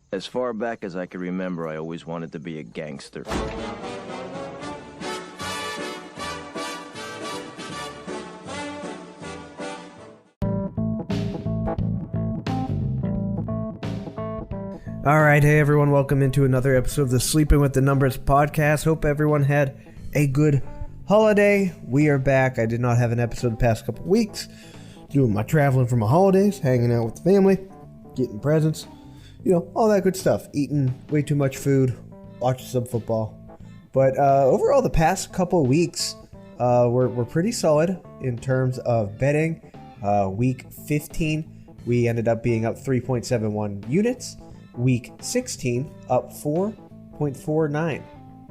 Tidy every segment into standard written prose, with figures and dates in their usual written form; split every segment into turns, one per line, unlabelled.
As far back as I can remember, I always wanted to be a gangster.
All right, hey everyone, welcome into another episode of the Sleeping with the Numbers podcast. Hope everyone had a good holiday. We are back. I did not have an episode the past couple weeks. Doing my traveling for my holidays, hanging out with the family, getting presents, all that good stuff. Eating way too much food, watching some football. But overall, the past couple of weeks were pretty solid in terms of betting. Week 15, we ended up being up 3.71 units. Week 16, up 4.49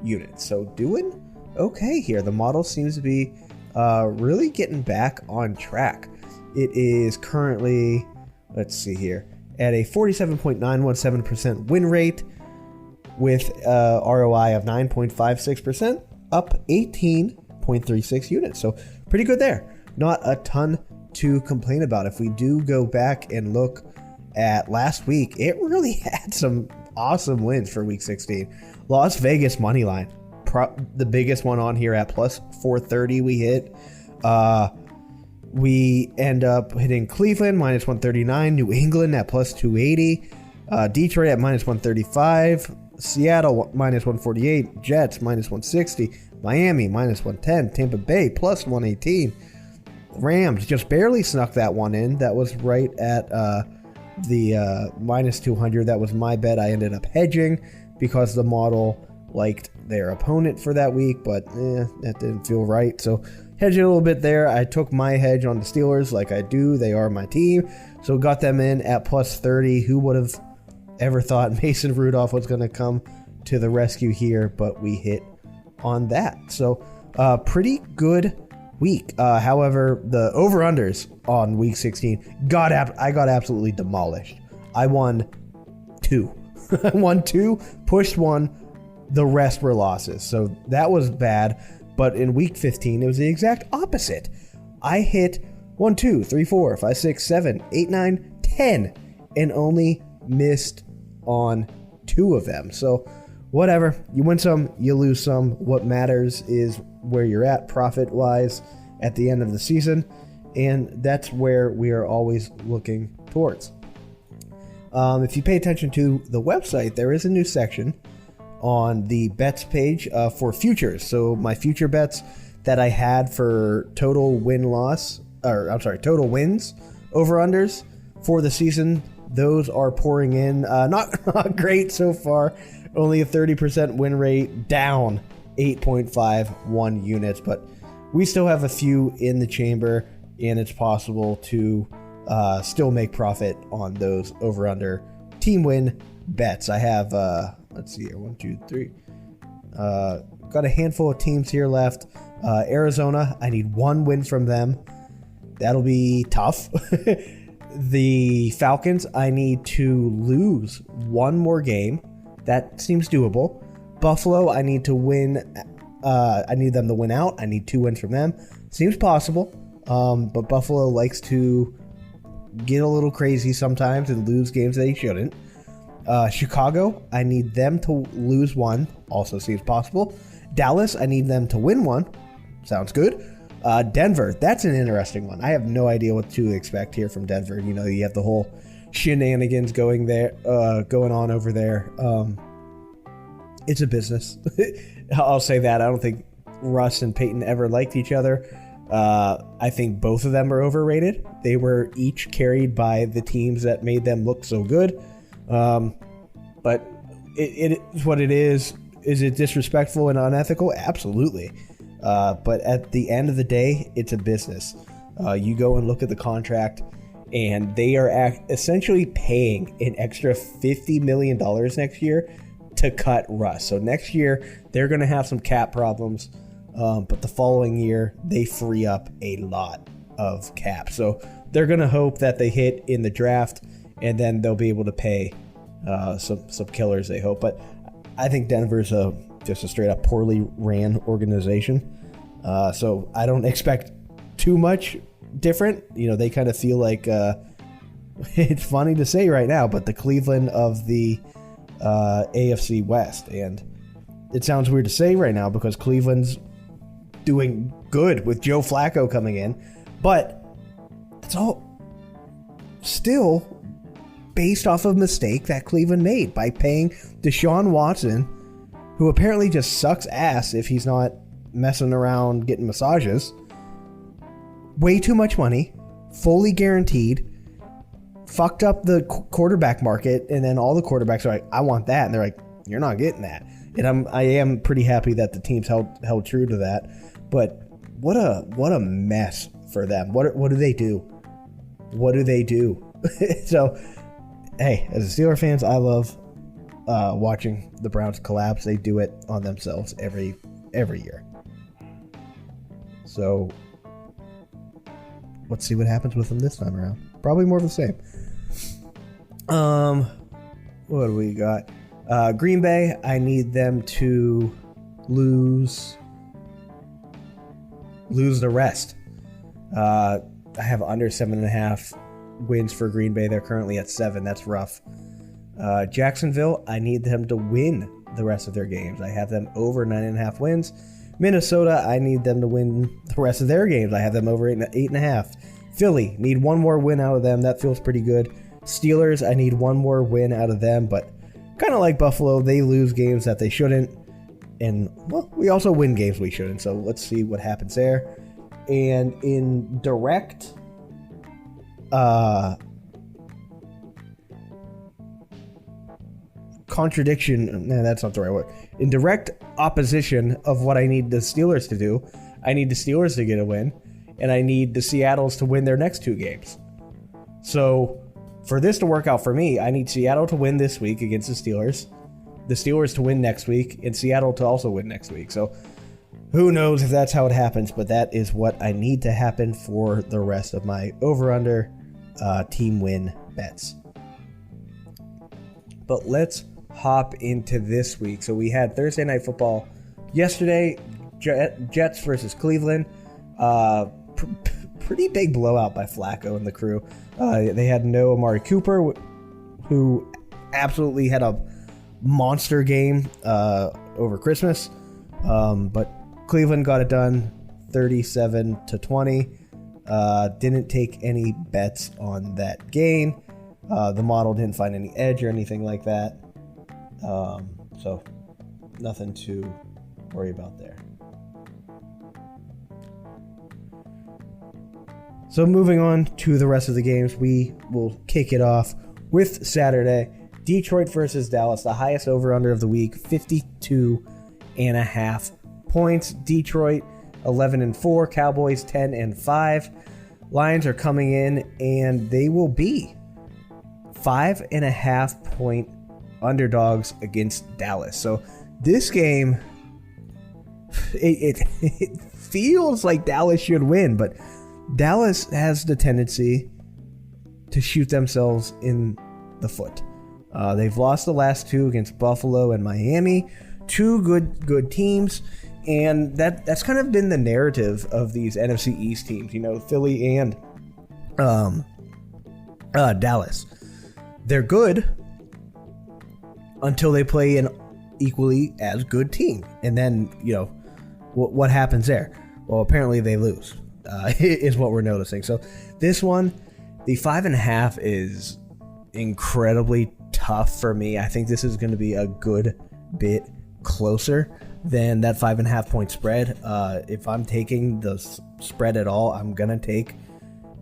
units. So doing okay here. The model seems to be really getting back on track. It is currently, let's see here, at a 47.917% win rate with ROI of 9.56%, up 18.36 units. So pretty good there. Not a ton to complain about. If we do go back and look at last week, it really had some awesome wins for week 16. Las Vegas money line, the biggest one on here at plus 430 we hit. We end up hitting Cleveland minus 139, New England at plus 280, Detroit at minus 135, Seattle minus 148, Jets minus 160, Miami minus 110, Tampa Bay plus 118. Rams just barely snuck that one in. That was right at the minus 200. That was my bet. I ended up hedging because the model liked their opponent for that week, but that didn't feel right. So hedged a little bit there. I took my hedge on the Steelers like I do. They are my team. So got them in at plus 30. Who would have ever thought Mason Rudolph was going to come to the rescue here, but we hit on that. So pretty good week. However, the over-unders on week 16 I got absolutely demolished. I won 2. I won 2, pushed 1. The rest were losses. So that was bad. But in week 15, it was the exact opposite. I hit 1, 2, 3, 4, 5, 6, 7, 8, 9, 10, and only missed on 2 of them. So whatever. You win some, you lose some. What matters is where you're at profit-wise at the end of the season, and that's where we are always looking towards. If you pay attention to the website, there is a new section on the bets page for futures. So my future bets that I had for total wins, over-unders for the season, those are pouring in. Not great so far. Only a 30% win rate, down 8.51 units, but we still have a few in the chamber, and it's possible to still make profit on those over-under team win bets. I have, let's see here, 1, 2, 3. Got a handful of teams here left. Arizona, I need 1 win from them. That'll be tough. The Falcons, I need to lose 1 more game. That seems doable. Buffalo, I need to win. I need them to win out. I need 2 wins from them. Seems possible. But Buffalo likes to get a little crazy sometimes and lose games they shouldn't. Chicago, I need them to lose 1. Also seems possible. Dallas, I need them to win 1. Sounds good. Denver, that's an interesting one. I have no idea what to expect here from Denver. You have the whole shenanigans going on over there. It's a business. I'll say that. I don't think Russ and Peyton ever liked each other. I think both of them are overrated. They were each carried by the teams that made them look so good. But it is what it is. Is it disrespectful and unethical? Absolutely. But at the end of the day, it's a business. You go and look at the contract, and they are essentially paying an extra $50 million next year to cut Russ. So next year, they're going to have some cap problems, but the following year, they free up a lot of cap. So they're going to hope that they hit in the draft, and then they'll be able to pay some killers, they hope. But I think Denver's just a straight up poorly ran organization. So I don't expect too much different. They kind of feel like it's funny to say right now, but the Cleveland of the AFC West. And it sounds weird to say right now because Cleveland's doing good with Joe Flacco coming in, but it's all still based off of a mistake that Cleveland made by paying Deshaun Watson, who apparently just sucks ass if he's not messing around getting massages, way too much money, fully guaranteed, fucked up the quarterback market, and then all the quarterbacks are like, I want that, and they're like, you're not getting that. And I am pretty happy that the team's held true to that. But what a mess for them. What do they do? What do they do? So, hey, as a Steelers fans, I love watching the Browns collapse. They do it on themselves every year. So let's see what happens with them this time around. Probably more of the same. What do we got? Green Bay, I need them to lose the rest. I have under 7.5 wins for Green Bay. They're currently at 7. That's rough. Jacksonville, I need them to win the rest of their games. I have them over 9.5 wins. Minnesota, I need them to win the rest of their games. I have them over 8.5. Philly, need one more win out of them. That feels pretty good. Steelers, I need one more win out of them, but kind of like Buffalo, they lose games that they shouldn't. And, well, we also win games we shouldn't, so let's see what happens there. And in direct contradiction, that's not the right word. In direct opposition of what I need the Steelers to do, I need the Steelers to get a win, and I need the Seattles to win their next 2 games. So for this to work out for me, I need Seattle to win this week against the Steelers to win next week, and Seattle to also win next week. So who knows if that's how it happens, but that is what I need to happen for the rest of my over-under team win bets. But let's hop into this week. So we had Thursday Night Football yesterday, Jets versus Cleveland. Pretty big blowout by Flacco and the crew. They had no Amari Cooper, who absolutely had a monster game over Christmas. But Cleveland got it done 37-20. Didn't take any bets on that game. The model didn't find any edge or anything like that. So nothing to worry about there. So moving on to the rest of the games, we will kick it off with Saturday. Detroit versus Dallas, the highest over-under of the week, 52.5 points. Detroit 11-4, Cowboys 10-5. Lions are coming in, and they will be 5.5 point underdogs against Dallas. So this game, it feels like Dallas should win, but Dallas has the tendency to shoot themselves in the foot. They've lost the last 2 against Buffalo and Miami, 2 good teams, and that's kind of been the narrative of these NFC East teams. You know, Philly and Dallas. They're good until they play an equally as good team, and then what happens there? Well, apparently they lose. Is what we're noticing. So this one, the 5.5 is incredibly tough for me. I think this is going to be a good bit closer than that 5.5 point spread. If I'm taking the spread at all, I'm going to take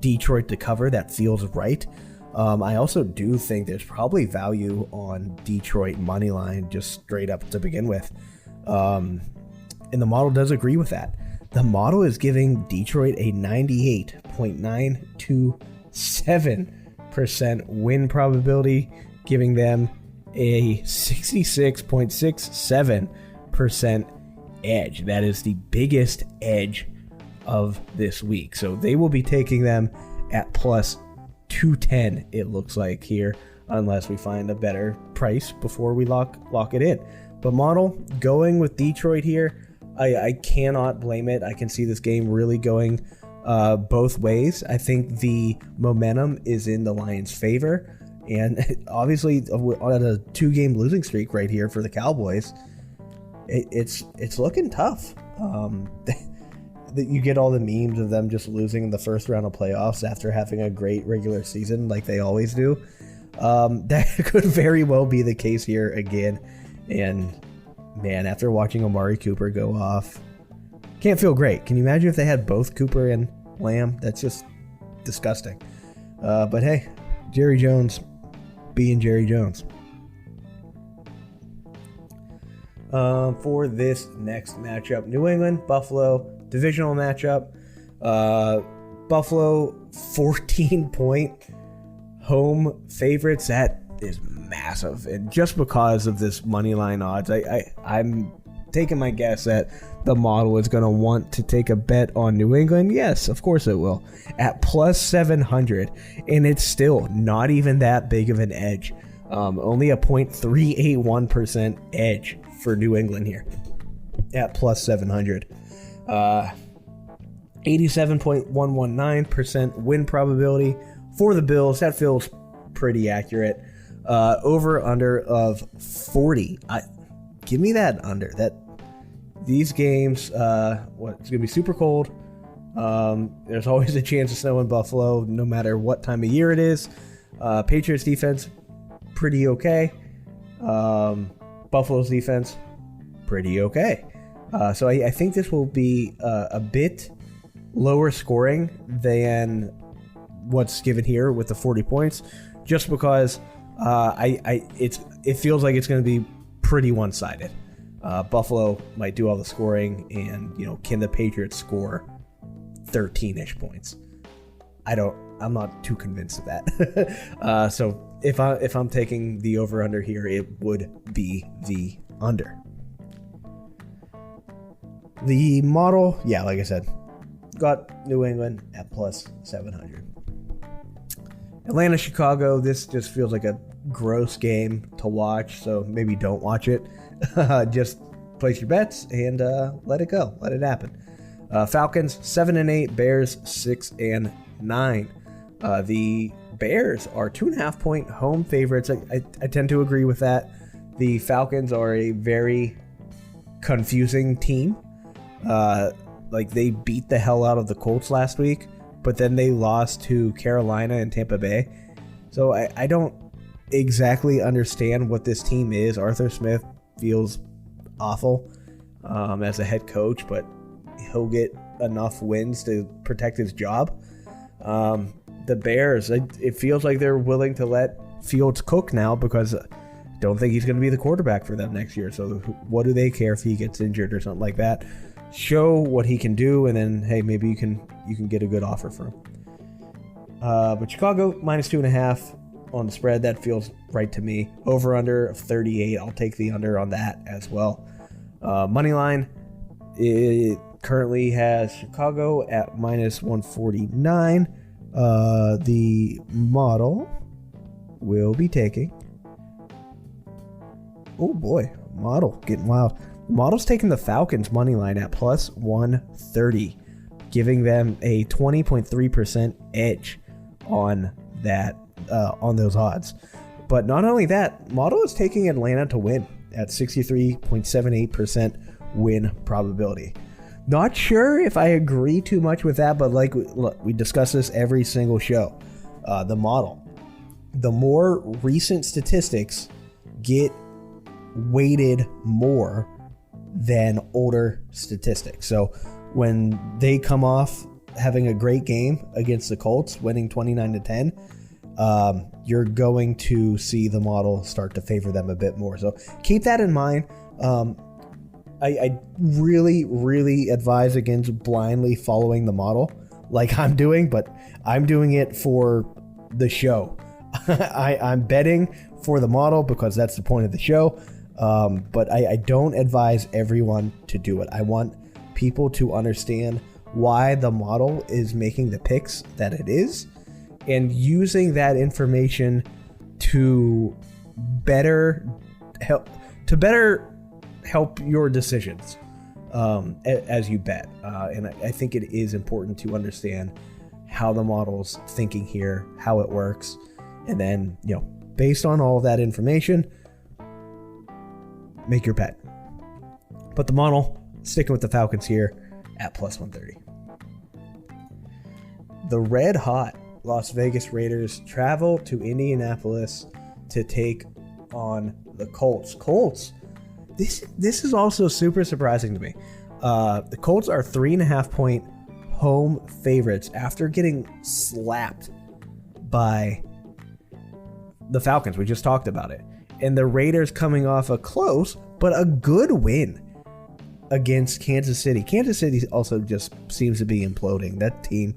Detroit to cover. That feels right. I also do think there's probably value on Detroit money line just straight up to begin with. And the model does agree with that. The model is giving Detroit a 98.927% win probability, giving them a 66.67% edge. That is the biggest edge of this week. So they will be taking them at plus 210, it looks like here, unless we find a better price before we lock it in. But model going with Detroit here, I cannot blame it. I can see this game really going both ways. I think the momentum is in the Lions' favor. And obviously, on a 2-game losing streak right here for the Cowboys, it's looking tough. You get all the memes of them just losing in the first round of playoffs after having a great regular season like they always do. That could very well be the case here again. And man, after watching Amari Cooper go off, can't feel great. Can you imagine if they had both Cooper and Lamb? That's just disgusting. But hey, Jerry Jones being Jerry Jones. For this next matchup, New England, Buffalo, divisional matchup. Buffalo 14-point home favorites. That is massive. And just because of this money line odds, I'm taking my guess that the model is going to want to take a bet on New England. Yes, of course it will. At plus 700. And it's still not even that big of an edge. Only a 0.381% edge for New England here at plus 700. 87.119% win probability for the Bills. That feels pretty accurate. Over under of 40. Give me that under. These games, it's gonna be super cold. There's always a chance of snow in Buffalo, no matter what time of year it is. Patriots defense, pretty okay. Buffalo's defense, pretty okay. So I think this will be a bit lower scoring than what's given here with the 40 points, just because it feels like it's going to be pretty one-sided. Buffalo might do all the scoring, and can the Patriots score 13-ish points? I'm not too convinced of that. So if I'm taking the over/under here, it would be the under. The model, like I said, got New England at plus 700. Atlanta, Chicago, this just feels like a gross game to watch, so maybe don't watch it. Just place your bets and let it go. Let it happen. Falcons, 7-8. Bears, 6-9. The Bears are 2.5-point home favorites. I tend to agree with that. The Falcons are a very confusing team. They beat the hell out of the Colts last week, but then they lost to Carolina and Tampa Bay. So I don't exactly understand what this team is. Arthur Smith feels awful as a head coach, but he'll get enough wins to protect his job. The Bears, it feels like they're willing to let Fields cook now because I don't think he's going to be the quarterback for them next year. So what do they care if he gets injured or something like that? Show what he can do, and then hey, maybe you can get a good offer for him. But Chicago minus 2.5 on the spread, that feels right to me. Over under of 38, I'll take the under on that as well. Money line, it currently has Chicago at minus 149. The model will be taking. Oh boy, model getting wild. Model's taking the Falcons money line at plus 130, giving them a 20.3% edge on that on those odds. But not only that, model is taking Atlanta to win at 63.78% win probability. Not sure if I agree too much with that, but we discuss this every single show. The model, the more recent statistics get weighted more than older statistics. So when they come off having a great game against the Colts, winning 29-10, you're going to see the model start to favor them a bit more. So keep that in mind. I really, really advise against blindly following the model like I'm doing, but I'm doing it for the show. I'm betting for the model because that's the point of the show. But I don't advise everyone to do it. I want people to understand why the model is making the picks that it is and using that information to better help your decisions as you bet. And I think it is important to understand how the model's thinking here, how it works. And then, based on all that information, make your bet. But the model, sticking with the Falcons here at plus 130. The red hot Las Vegas Raiders travel to Indianapolis to take on the Colts. Colts, this is also super surprising to me. The Colts are 3.5-point home favorites after getting slapped by the Falcons. We just talked about it. And the Raiders coming off a close but a good win against Kansas City. Kansas City also just seems to be imploding. That team,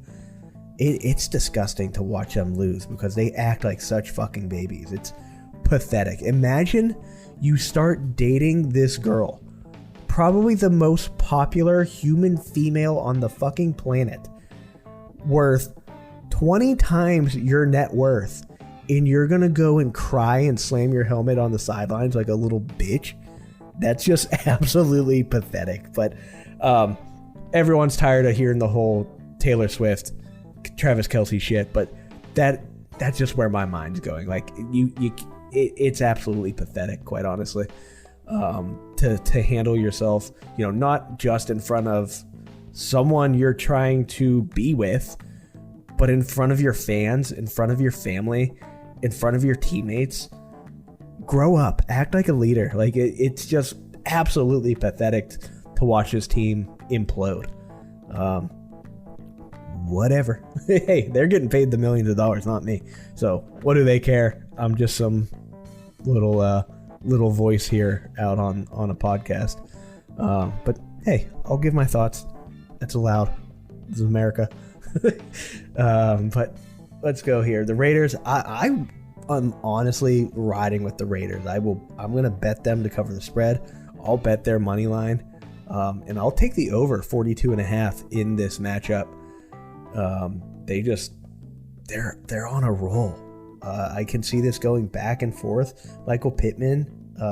it's disgusting to watch them lose because they act like such fucking babies. It's pathetic. Imagine you start dating this girl, probably the most popular human female on the fucking planet, worth 20 times your net worth, and you're gonna go and cry and slam your helmet on the sidelines like a little bitch. That's just absolutely pathetic. But everyone's tired of hearing the whole Taylor Swift, Travis Kelce shit. But that's just where my mind's going. Like it's absolutely pathetic, quite honestly. To handle yourself, not just in front of someone you're trying to be with, but in front of your fans, in front of your family, in front of your teammates. Grow up, act like a leader. Like it's just absolutely pathetic to watch this team implode. Whatever. Hey, they're getting paid the millions of dollars, not me. So what do they care? I'm just some little voice here out on a podcast. But hey, I'll give my thoughts. That's allowed. This is America. But let's go here. The Raiders, I'm honestly riding with the Raiders. I'm going to bet them to cover the spread. I'll bet their money line. And I'll take the over 42.5 in this matchup. They're on a roll. I can see this going back and forth. Michael Pittman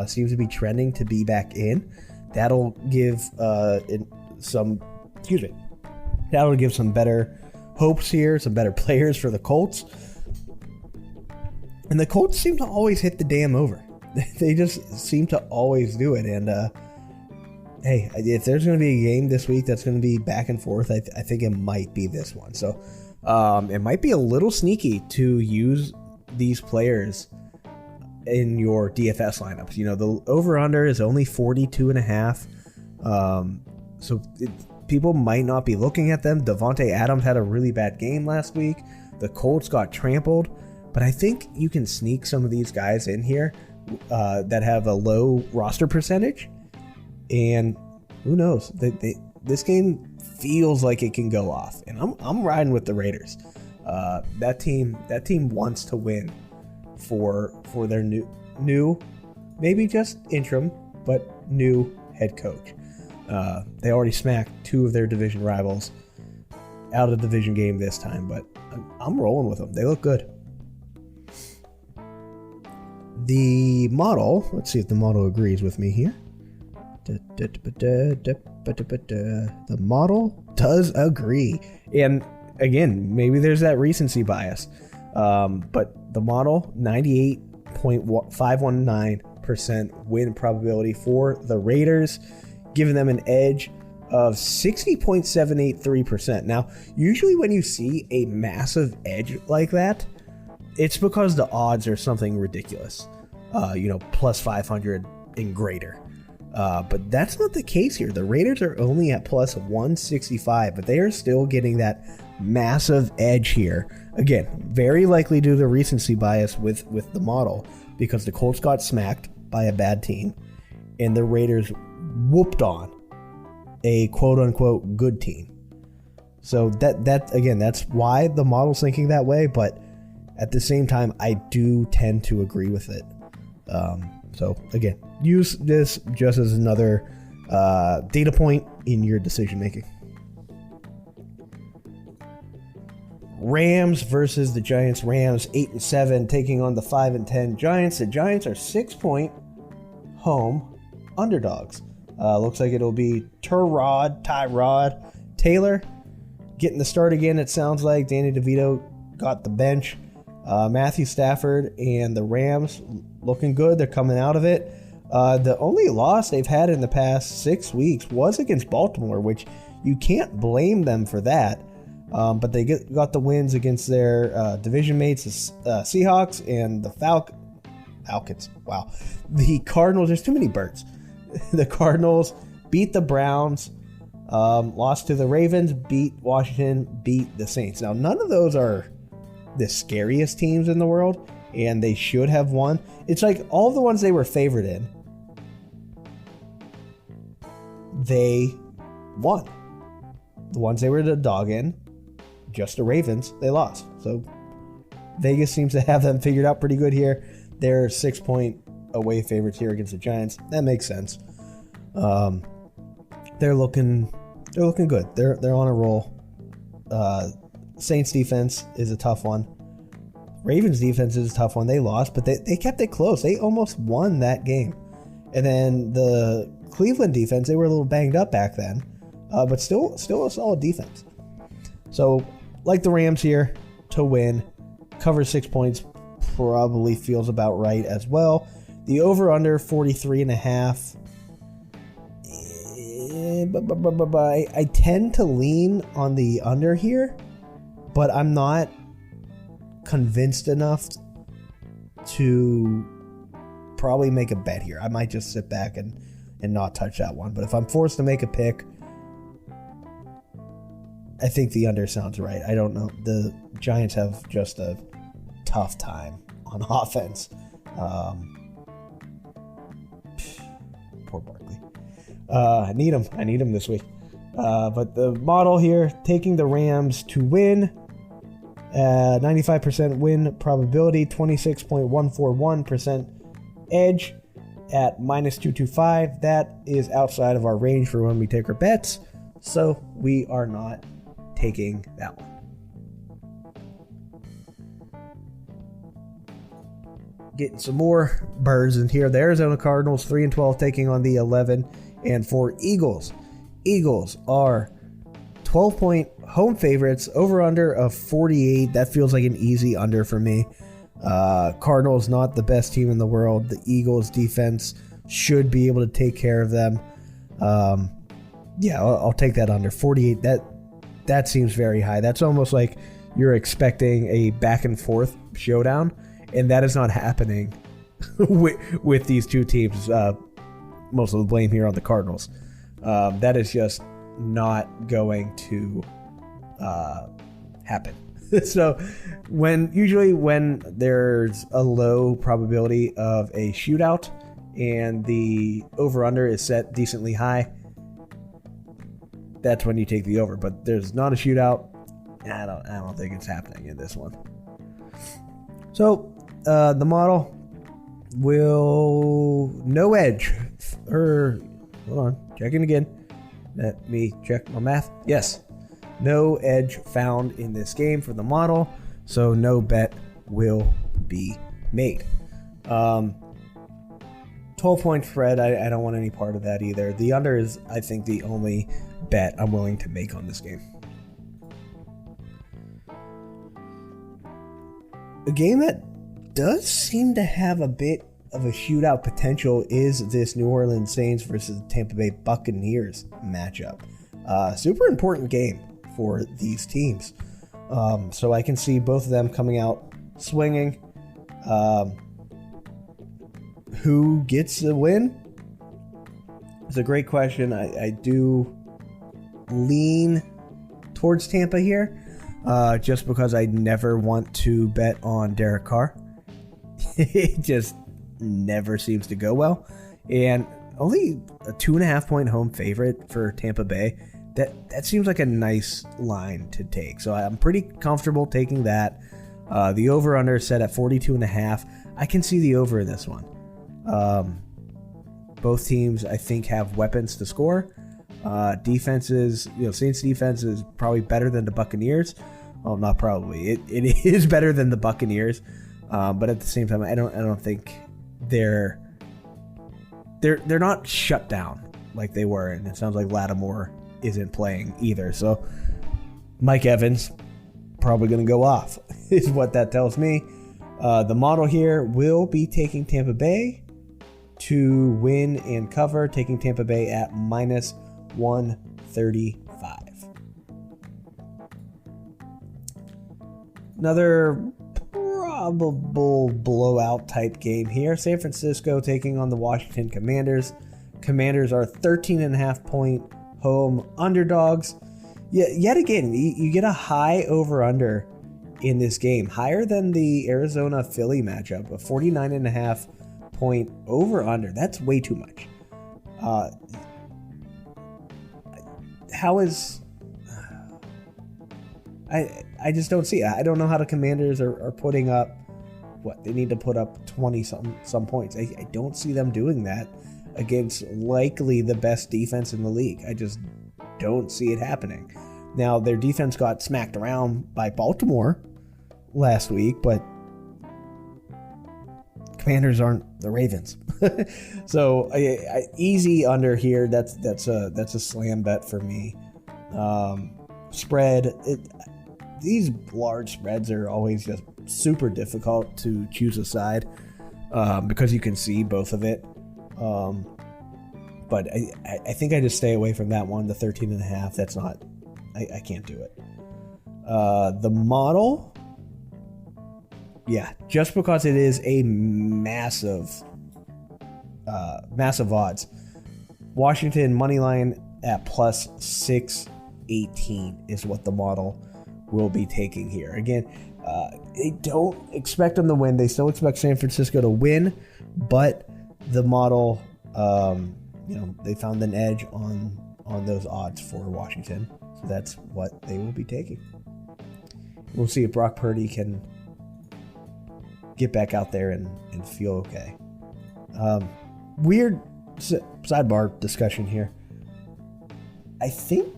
seems to be trending to be back in. That'll give some better hopes here, some better players for the Colts. And the Colts seem to always hit the damn over. They just seem to always do it. And hey, if there's going to be a game this week that's going to be back and forth, I think it might be this one. So it might be a little sneaky to use these players in your DFS lineups. The over-under is only 42.5. So people might not be looking at them. Devontae Adams had a really bad game last week. The Colts got trampled. But I think you can sneak some of these guys in here that have a low roster percentage. And who knows? This game feels like it can go off. And I'm riding with the Raiders. That team wants to win for their new, maybe just interim, but new head coach. They already smacked two of their division rivals out of the division game this time, but I'm rolling with them. They look good. The model, let's see if the model agrees with me here. The model does agree. And again, maybe there's that recency bias. But the model, 98.519% win probability for the Raiders, giving them an edge of 60.783%. Now, usually when you see a massive edge like that, it's because the odds are something ridiculous. Plus 500 and greater. But that's not the case here. The Raiders are only at plus 165, but they are still getting that massive edge here. Again, very likely due to recency bias with the model, because the Colts got smacked by a bad team and the Raiders whooped on a quote-unquote good team. So that again, that's why the model's thinking that way, but at the same time, I do tend to agree with it. So again, use this just as another data point in your decision making. Rams versus the Giants. Rams 8-7 taking on the 5-10 Giants. The Giants are 6-point home underdogs. Looks like it'll be Tyrod Taylor getting the start again. It sounds like Danny DeVito got the bench. Matthew Stafford and the Rams looking good. They're coming out of it. The only loss they've had in the past 6 weeks was against Baltimore, which you can't blame them for that. But they got the wins against their division mates, the Seahawks and the Falcons. Wow. The Cardinals, there's too many birds. The Cardinals beat the Browns, lost to the Ravens, beat Washington, beat the Saints. Now, none of those are the scariest teams in the world, and they should have won. It's like all the ones they were favored in, they won. The ones they were the dog in, just the Ravens, they lost. So Vegas seems to have them figured out pretty good here. They're 6-point away favorites here against the Giants. That makes sense. They're looking good. They're on a roll. Saints defense is a tough one. Ravens defense is a tough one. They lost, but they kept it close. They almost won that game. And then the Cleveland defense, they were a little banged up back then, but still a solid defense. So, like the Rams here to win, cover 6 points probably feels about right as well. The over/under 43.5. I tend to lean on the under here, but I'm not convinced enough to probably make a bet here. I might just sit back and not touch that one. But if I'm forced to make a pick, I think the under sounds right. I don't know. The Giants have just a tough time on offense. Poor Barkley. I need him this week. But the model here, taking the Rams to win, 95% win probability, 26.141% edge at -225. That is outside of our range for when we take our bets, so we are not taking that one. Getting some more birds in here. The Arizona Cardinals 3-12 taking on the 11-4 Eagles. Eagles are 12-point home favorites, over/under of 48. That feels like an easy under for me. Cardinals not the best team in the world. The Eagles defense should be able to take care of them. I'll take that under 48. That seems very high. That's almost like you're expecting a back and forth showdown, and that is not happening with these two teams. Most of the blame here on the Cardinals. That is just not going to happen. So usually when there's a low probability of a shootout and the over/under is set decently high, that's when you take the over. But there's not a shootout. I don't think it's happening in this one. So the model will no edge. Hold on, checking again. Let me check my math. Yes. No edge found in this game for the model, so no bet will be made. 12-point spread, I don't want any part of that either. The under is, I think, the only bet I'm willing to make on this game. A game that does seem to have a bit of a shootout potential is this New Orleans Saints versus Tampa Bay Buccaneers matchup. Super important game for these teams. So I can see both of them coming out swinging. Who gets the win? It's a great question. I do lean towards Tampa here, just because I never want to bet on Derek Carr. It just never seems to go well. And only a 2.5-point home favorite for Tampa Bay. That seems like a nice line to take. So I'm pretty comfortable taking that. The over/under is set at 42.5. I can see the over in this one. Both teams, I think, have weapons to score. Defenses, Saints defense is probably better than the Buccaneers. Well, not probably. It is better than the Buccaneers. But at the same time, I don't think they're not shut down like they were. And it sounds like Lattimore isn't playing either. So Mike Evans probably going to go off, is what that tells me. The model here will be taking Tampa Bay to win and cover, taking Tampa Bay at minus 135. Another probable blowout type game here. San Francisco taking on the Washington Commanders. Commanders are 13.5 point home underdogs. Yet again, you get a high over-under in this game, higher than the Arizona-Philly matchup, a 49.5 point over-under. That's way too much. How is... I just don't see it. I don't know how the Commanders are putting up... What? They need to put up 20-some points. I don't see them doing that against likely the best defense in the league. I just don't see it happening. Now, their defense got smacked around by Baltimore last week, but Commanders aren't the Ravens. So easy under here. That's a slam bet for me. Spread. These large spreads are always just super difficult to choose a side because you can see both of it. But I think I just stay away from that one. The 13.5. That's not. I can't do it. The model. Yeah, just because it is a massive odds. Washington money line at plus 618 is what the model will be taking here. Again, they don't expect them to win. They still expect San Francisco to win, but the model, they found an edge on those odds for Washington. So that's what they will be taking. We'll see if Brock Purdy can get back out there and feel okay. Weird sidebar discussion here. I think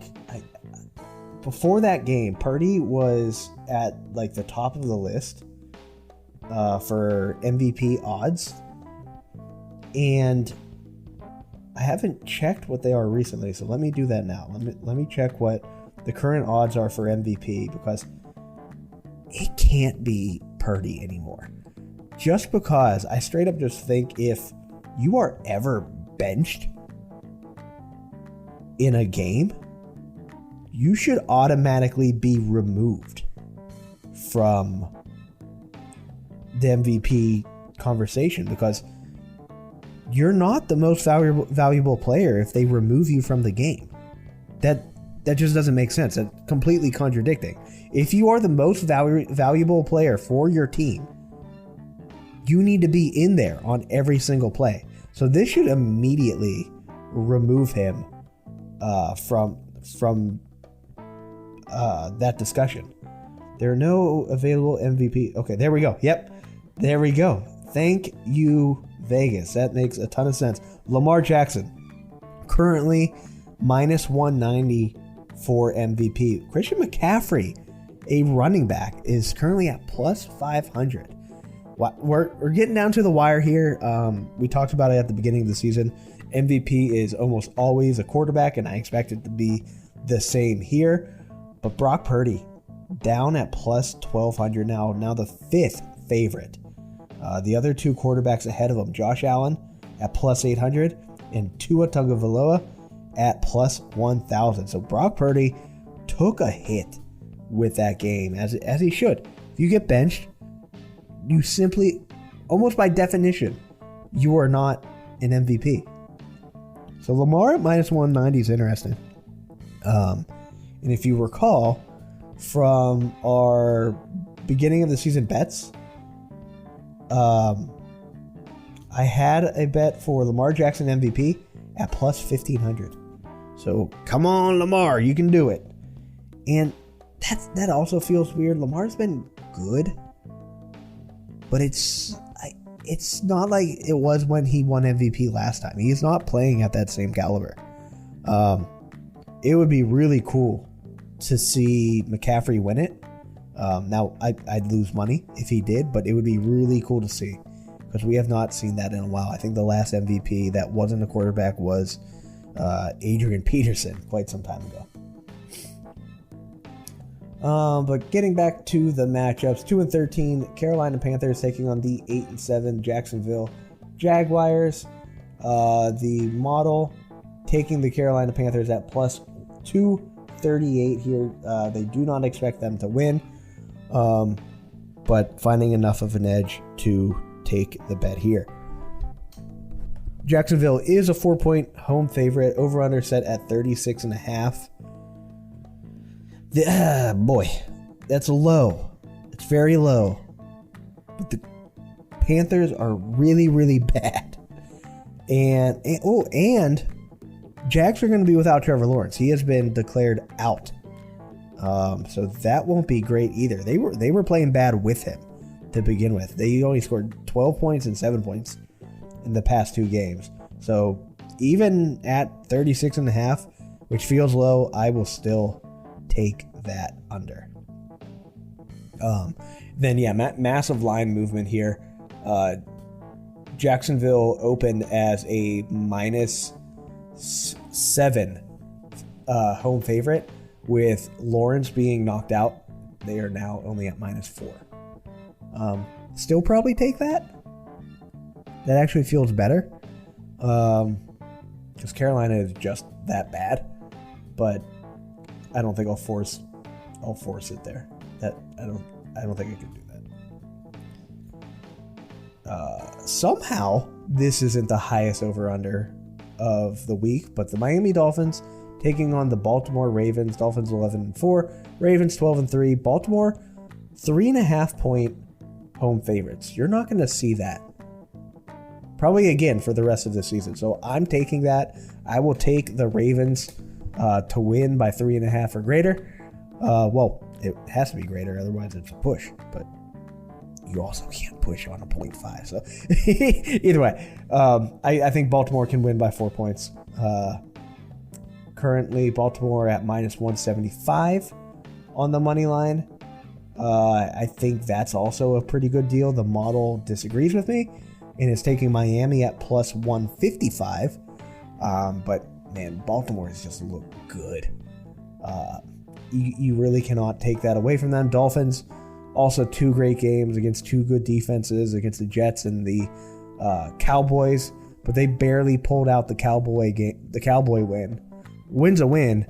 before that game, Purdy was at like the top of the list for MVP odds, and I haven't checked what they are recently. So let me do that now. Let me check what the current odds are for MVP, because it can't be Purdy anymore. Just because I straight up just think if you are ever benched in a game, you should automatically be removed from the MVP conversation, because you're not the most valuable player if they remove you from the game. That just doesn't make sense. That's completely contradicting. If you are the most valuable player for your team, you need to be in there on every single play. So this should immediately remove him from that discussion. There are no available MVP. Okay, there we go. Yep, there we go. Thank you, Vegas. That makes a ton of sense. Lamar Jackson, currently minus 190 for MVP. Christian McCaffrey, a running back, is currently at plus 500. We're getting down to the wire here. We talked about it at the beginning of the season. MVP is almost always a quarterback, and I expect it to be the same here. But Brock Purdy, down at plus 1,200 now the fifth favorite. The other two quarterbacks ahead of him, Josh Allen at plus 800 and Tua Tagovailoa at plus 1,000. So Brock Purdy took a hit with that game, as he should. If you get benched, you simply, almost by definition, you are not an MVP. So Lamar at minus 190 is interesting. And if you recall from our beginning of the season bets, I had a bet for Lamar Jackson MVP at plus 1,500. So come on, Lamar, you can do it. And that also feels weird. Lamar's been good, but it's not like it was when he won MVP last time. He's not playing at that same caliber. It would be really cool to see McCaffrey win it. Now, I'd lose money if he did, but it would be really cool to see, because we have not seen that in a while. I think the last MVP that wasn't a quarterback was Adrian Peterson quite some time ago. But getting back to the matchups, 2-13 Carolina Panthers taking on the 8-7 Jacksonville Jaguars. The model taking the Carolina Panthers at plus 238 here. They do not expect them to win, but finding enough of an edge to take the bet here. Jacksonville is a 4-point home favorite. Over-under set at 36.5. Boy, that's low. It's very low. But the Panthers are really, really bad. And Jags are going to be without Trevor Lawrence. He has been declared out. So that won't be great either. They were playing bad with him to begin with. They only scored 12 points and 7 points in the past 2 games. So even at 36.5, which feels low, I will still take that under. Massive line movement here. Jacksonville opened as a -7 home favorite. With Lawrence being knocked out, they are now only at -4. Still probably take that. That actually feels better. Because Carolina is just that bad. But I don't think I'll force it there. I don't think I can do that. Somehow this isn't the highest over-under of the week, but the Miami Dolphins taking on the Baltimore Ravens. Dolphins 11-4, Ravens 12-3. Baltimore 3.5-point home favorites. You're not going to see that probably again for the rest of the season. So I'm taking that. I will take the Ravens to win by 3.5 or greater. Well, it has to be greater, otherwise it's a push. But you also can't push on a 0.5. So either way, I think Baltimore can win by 4 points. Currently, Baltimore at -175 on the money line. I think that's also a pretty good deal. The model disagrees with me and is taking Miami at plus 155. But man, Baltimore has just looked good. You really cannot take that away from them. Dolphins also 2 great games against 2 good defenses against the Jets and the Cowboys, but they barely pulled out the Cowboy game. The Cowboy win. Win's a win,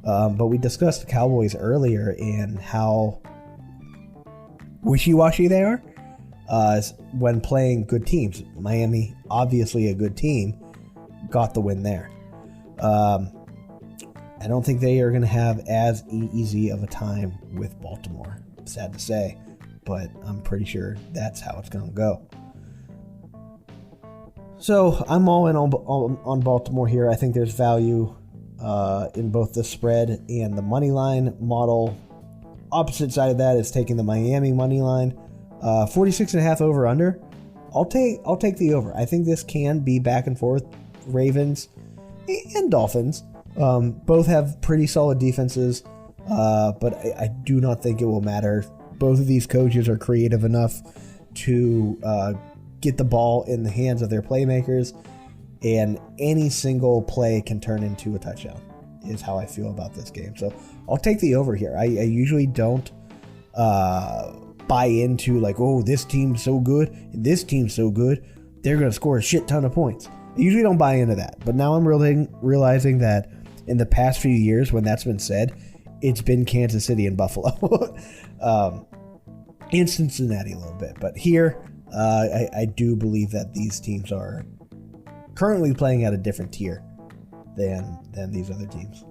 but we discussed the Cowboys earlier and how wishy-washy they are when playing good teams. Miami, obviously a good team, got the win there. I don't think they are going to have as easy of a time with Baltimore. Sad to say, but I'm pretty sure that's how it's going to go. So I'm all in on Baltimore here. I think there's value in both the spread and the money line model. Opposite side of that is taking the Miami money line, 46.5 over under. I'll take the over. I think this can be back and forth. Ravens and Dolphins both have pretty solid defenses, but I do not think it will matter. Both of these coaches are creative enough to get the ball in the hands of their playmakers, and any single play can turn into a touchdown, is how I feel about this game. So I'll take the over here. I usually don't buy into like, oh, this team's so good, and this team's so good, they're going to score a shit ton of points. I usually don't buy into that. But now I'm realizing that in the past few years when that's been said, it's been Kansas City and Buffalo. And Cincinnati a little bit. But here, I do believe that these teams are currently playing at a different tier than these other teams.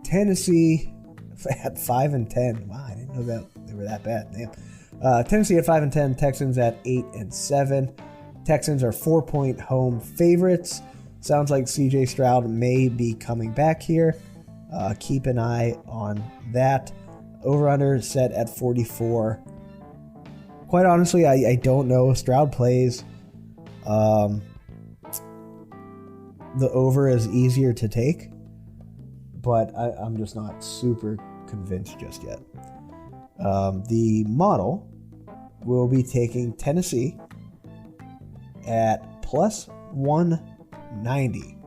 Tennessee at 5-10. Wow, I didn't know that they were that bad. Damn. Tennessee at 5-10. Texans at 8-7. Texans are 4-point home favorites. Sounds like CJ Stroud may be coming back here. Keep an eye on that. Over-under set at 44. Quite honestly, I don't know if Stroud plays. The over is easier to take, but I'm just not super convinced just yet. The model will be taking Tennessee at plus 190.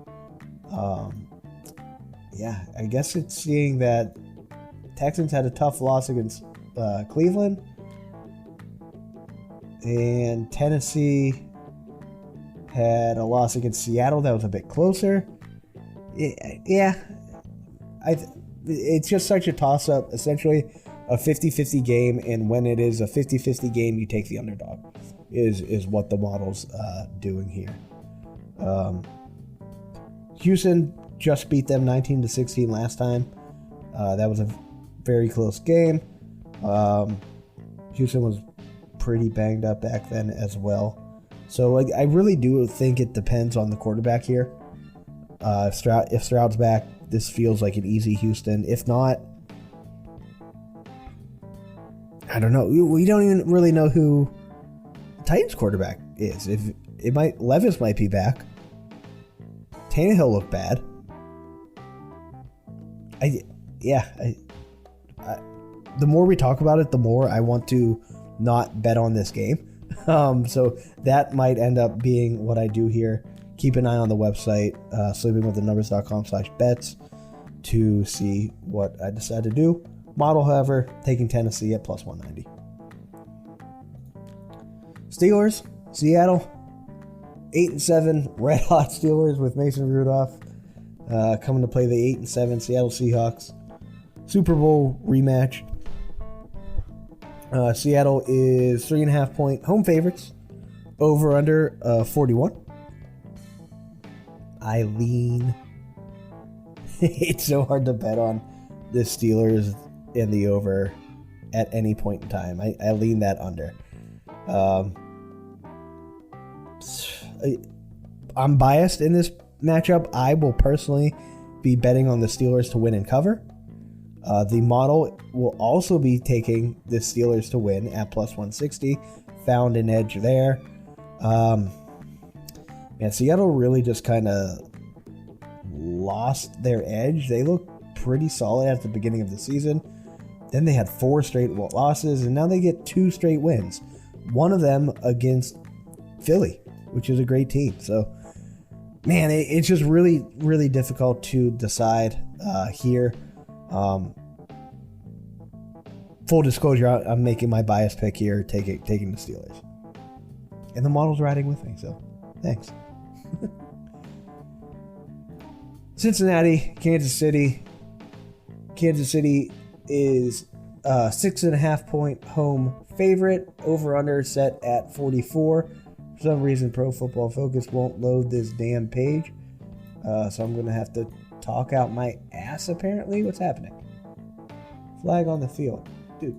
yeah, I guess it's seeing that Texans had a tough loss against Cleveland, and Tennessee had a loss against Seattle that was a bit closer. Yeah, it's just such a toss-up. Essentially, a 50-50 game, and when it is a 50-50 game, you take the underdog, is what the model's doing here. Houston just beat them 19-16 last time. That was a very close game. Houston was pretty banged up back then as well. So I really do think it depends on the quarterback here. If Stroud's back, this feels like an easy Houston. If not, I don't know. We don't even really know who the Titans quarterback is. Levis might be back. Tannehill looked bad. The more we talk about it, the more I want to not bet on this game. So that might end up being what I do here. Keep an eye on the website, sleepingwiththenumbers.com/bets, to see what I decide to do. Model, however, taking Tennessee at plus 190. Steelers, Seattle, 8-7, red hot Steelers with Mason Rudolph coming to play the 8-7 Seattle Seahawks. Super Bowl rematch. Seattle is 3.5 point home favorites. Over under 41. I lean. It's so hard to bet on the Steelers in the over at any point in time. I lean that under. I'm biased in this matchup. I will personally be betting on the Steelers to win and cover. The model will also be taking the Steelers to win at plus 160. Found an edge there. Man, Seattle really just kind of lost their edge. They looked pretty solid at the beginning of the season. Then they had 4 straight losses, and now they get 2 straight wins. One of them against Philly, which is a great team. So, man, it's just really, really difficult to decide here. Full disclosure, I'm making my bias pick here, taking the Steelers. And the model's riding with me, so thanks. Cincinnati, Kansas City. Kansas City is 6.5 point home favorite. Over under set at 44. For some reason, Pro Football Focus won't load this damn page. So I'm going to have to talk out my ass, apparently. What's happening? Flag on the field. Dude,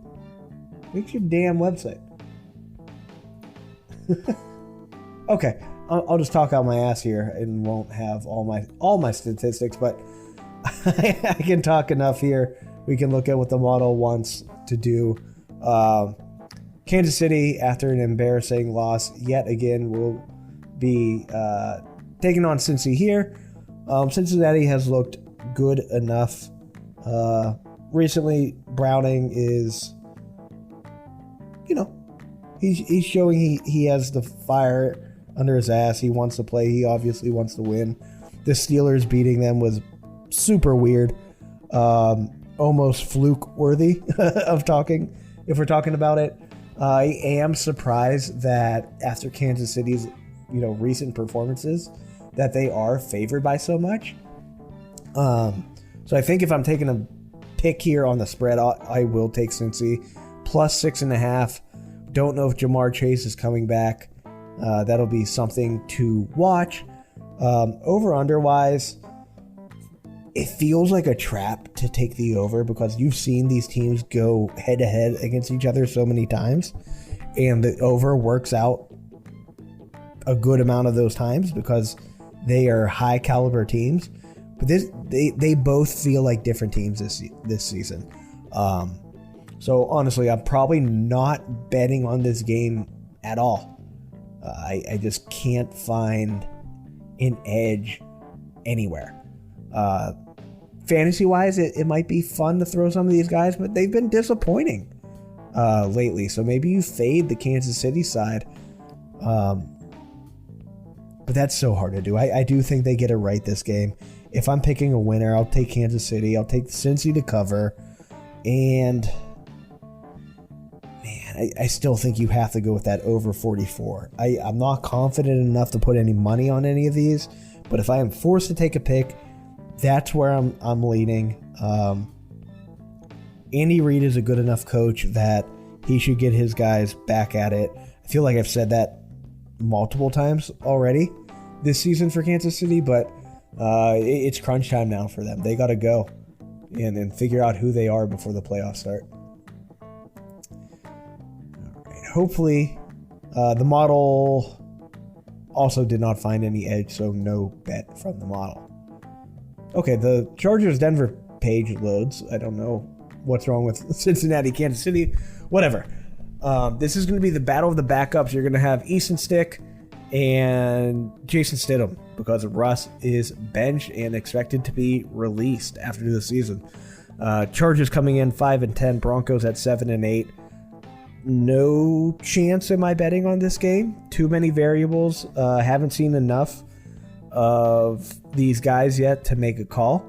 fix your damn website. Okay, I'll just talk out my ass here and won't have all my statistics, but I can talk enough here. We can look at what the model wants to do. Kansas City, after an embarrassing loss yet again, will be taking on Cincy here. Cincinnati has looked good enough. Recently, Browning is, he's showing he has the fire under his ass. He wants to play. He obviously wants to win. The Steelers beating them was super weird. Almost fluke worthy of talking, if we're talking about it. I am surprised that after Kansas City's, recent performances, that they are favored by so much. So I think if I'm taking a pick here on the spread, I will take Cincy plus 6.5. Don't know if Jamar Chase is coming back. That'll be something to watch. Over under wise, it feels like a trap to take the over because you've seen these teams go head to head against each other so many times, and the over works out a good amount of those times because they are high caliber teams. But they both feel like different teams this season. So honestly, I'm probably not betting on this game at all. I just can't find an edge anywhere. Fantasy-wise, it might be fun to throw some of these guys, but they've been disappointing lately. So maybe you fade the Kansas City side. But that's so hard to do. I do think they get it right this game. if I'm picking a winner, I'll take Kansas City. I'll take Cincy to cover. And, man, I still think you have to go with that over 44. I'm not confident enough to put any money on any of these. But if I am forced to take a pick, that's where I'm leaning. Andy Reid is a good enough coach that he should get his guys back at it. I feel like I've said that multiple times already this season for Kansas City, but it's crunch time now for them. They got to go and figure out who they are before the playoffs start. All right. Hopefully, the model also did not find any edge, so no bet from the model. Okay, the Chargers-Denver page loads. I don't know what's wrong with Cincinnati, Kansas City, whatever. This is going to be the battle of the backups. You're going to have Easton Stick and Jason Stidham because Russ is benched and expected to be released after the season. Chargers coming in 5-10, Broncos at 7-8. No chance am I betting on this game. Too many variables. Haven't seen enough of these guys yet to make a call.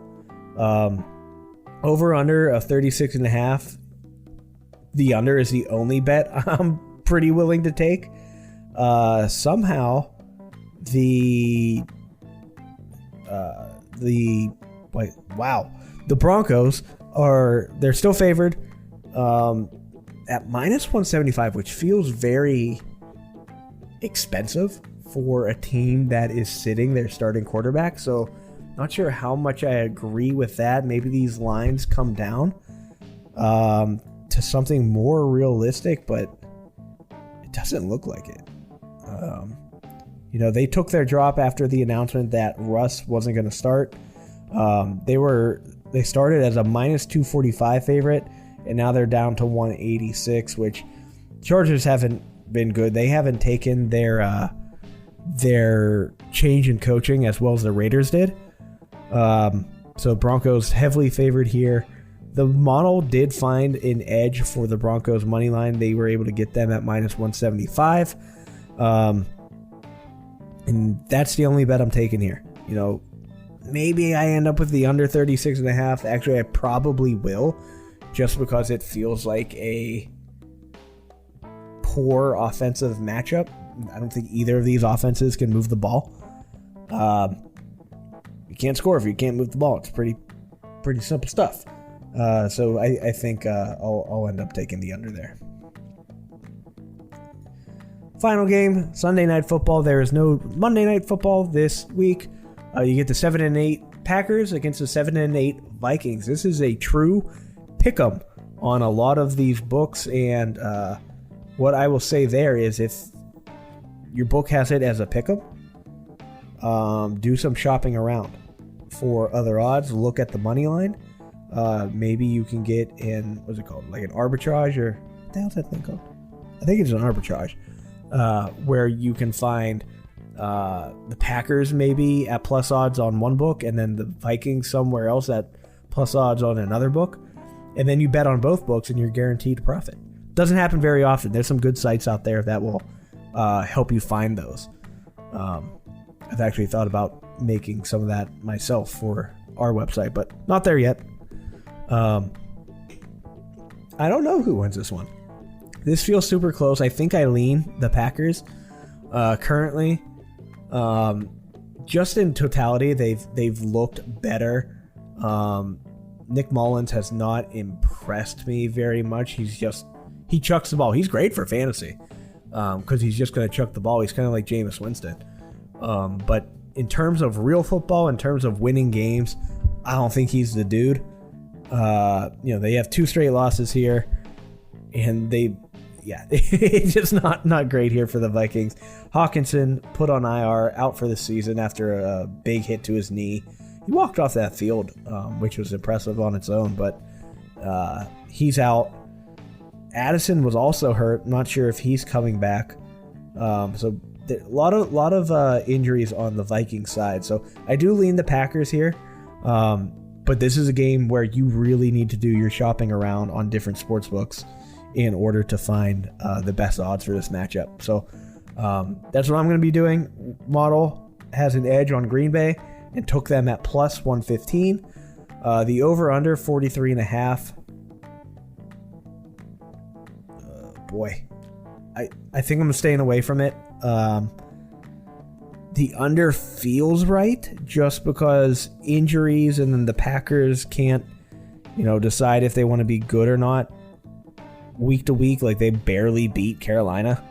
Over under of 36.5. The under is the only bet I'm pretty willing to take. Somehow the Broncos they're still favored at minus 175, which feels very expensive for a team that is sitting their starting quarterback. So not sure how much I agree with that. Maybe these lines come down to something more realistic, but it doesn't look like it. They took their drop after the announcement that Russ wasn't going to start. They started as a minus 245 favorite, and now they're down to 186, which Chargers haven't been good. They haven't taken their change in coaching as well as the Raiders did. So Broncos heavily favored here. The model did find an edge for the Broncos money line. They were able to get them at minus 175. And that's the only bet I'm taking here. Maybe I end up with the under 36.5. Actually, I probably will, just because it feels like a poor offensive matchup. I don't think either of these offenses can move the ball. You can't score if you can't move the ball. It's pretty simple stuff. So I think I'll end up taking the under there. Final game, Sunday Night Football. There is no Monday Night Football this week. You get the 7-8 Packers against the 7-8 Vikings. This is a true pick'em on a lot of these books, and what I will say there is if your book has it as a pick'em, do some shopping around for other odds. Look at the money line. Maybe you can get in, what's it called? Like an arbitrage, or what the hell's that thing called? I think it's an arbitrage, where you can find the Packers maybe at plus odds on one book, and then the Vikings somewhere else at plus odds on another book. And then you bet on both books and you're guaranteed to profit. Doesn't happen very often. There's some good sites out there that will help you find those. I've actually thought about making some of that myself for our website, but not there yet. I don't know who wins this one. This feels super close. I think I lean the Packers currently. Just in totality, they've looked better. Nick Mullins has not impressed me very much. He chucks the ball. He's great for fantasy because he's just going to chuck the ball. He's kind of like Jameis Winston. But in terms of real football, in terms of winning games, I don't think he's the dude. They have 2 straight losses here, and it's just not great here for the Vikings. Hawkinson put on IR, out for the season after a big hit to his knee. He walked off that field, which was impressive on its own, but he's out. Addison was also hurt. Not sure if he's coming back. So a lot of injuries on the Vikings side. So I do lean the Packers here. But this is a game where you really need to do your shopping around on different sports books in order to find the best odds for this matchup. So that's what I'm going to be doing. Model has an edge on Green Bay, and took them at plus 115. The over-under 43.5. Boy, I think I'm staying away from it. The under feels right just because injuries, and then the Packers can't, decide if they want to be good or not week to week. Like, they barely beat Carolina.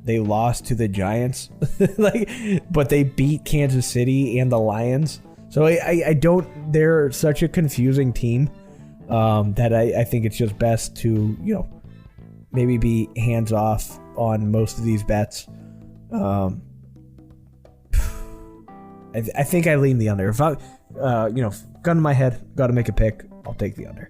They lost to the Giants, but they beat Kansas City and the Lions. So I don't. They're such a confusing team that I think it's just best to maybe be hands off on most of these bets. I think I lean the under. If I, gun to my head, got to make a pick, I'll take the under.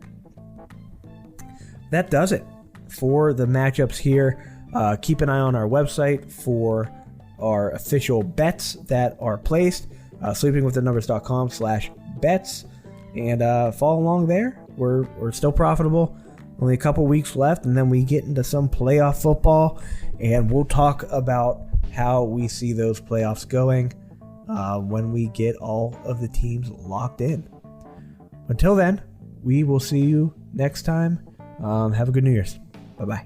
That does it for the matchups here. Keep an eye on our website for our official bets that are placed. sleepingwiththenumbers.com/bets, and follow along there. We're still profitable. Only a couple weeks left, and then we get into some playoff football, and we'll talk about how we see those playoffs going when we get all of the teams locked in. Until then, we will see you next time. Have a good New Year's. Bye-bye.